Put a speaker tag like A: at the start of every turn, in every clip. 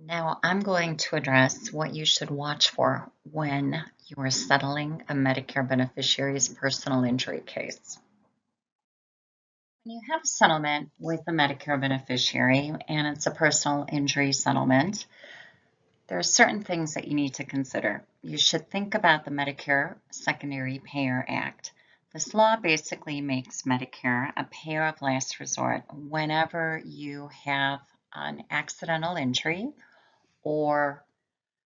A: Now, I'm going to address what you should watch for when you are settling a Medicare beneficiary's personal injury case. When you have a settlement with a Medicare beneficiary and it's a personal injury settlement, there are certain things that you need to consider. You should think about the Medicare Secondary Payer Act. This law basically makes Medicare a payer of last resort whenever you have an accidental injury or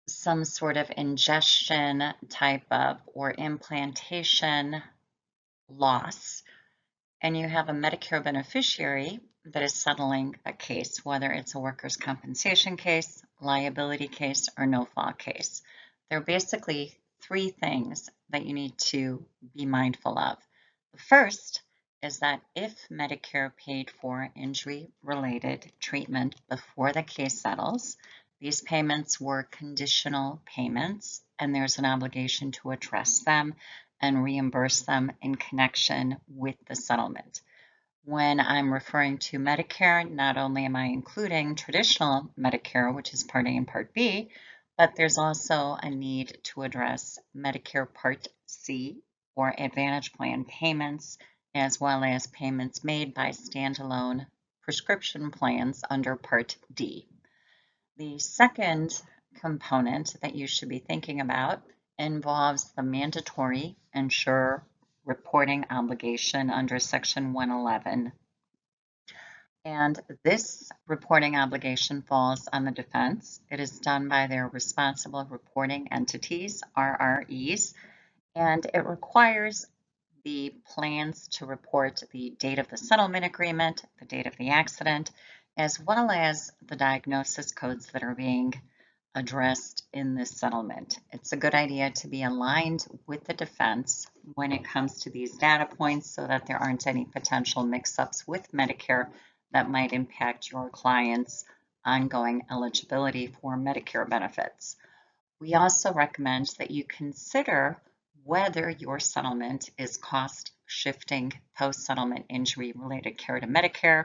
A: some sort of ingestion type of or implantation loss, and you have a Medicare beneficiary that is settling a case, whether it's a workers' compensation case, liability case, or no-fault case. There are basically three things that you need to be mindful of. The first is that if Medicare paid for injury-related treatment before the case settles, these payments were conditional payments, and there's an obligation to address them and reimburse them in connection with the settlement. When I'm referring to Medicare, not only am I including traditional Medicare, which is Part A and Part B, but there's also a need to address Medicare Part C or Advantage Plan payments, as well as payments made by standalone prescription plans under Part D. The second component that you should be thinking about involves the mandatory insurer reporting obligation under Section 111. And this reporting obligation falls on the defense. It is done by their responsible reporting entities, RREs, and it requires the plans to report the date of the settlement agreement, the date of the accident, as well as the diagnosis codes that are being addressed in this settlement. It's a good idea to be aligned with the defense when it comes to these data points so that there aren't any potential mix-ups with Medicare that might impact your client's ongoing eligibility for Medicare benefits. We also recommend that you consider whether your settlement is cost shifting post-settlement injury related care to Medicare.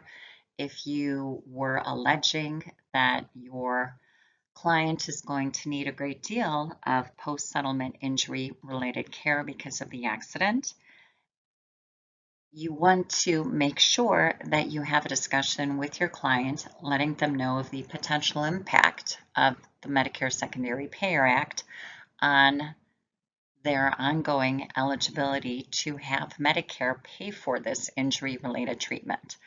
A: If you were alleging that your client is going to need a great deal of post-settlement injury related care because of the accident, you want to make sure that you have a discussion with your client, letting them know of the potential impact of the Medicare Secondary Payer Act on their ongoing eligibility to have Medicare pay for this injury-related treatment.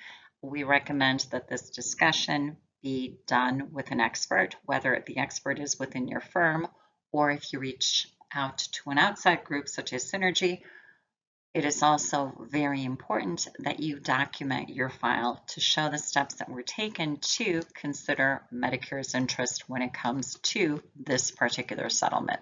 A: We recommend that this discussion be done with an expert, whether the expert is within your firm or if you reach out to an outside group such as Synergy. It is also very important that you document your file to show the steps that were taken to consider Medicare's interest when it comes to this particular settlement.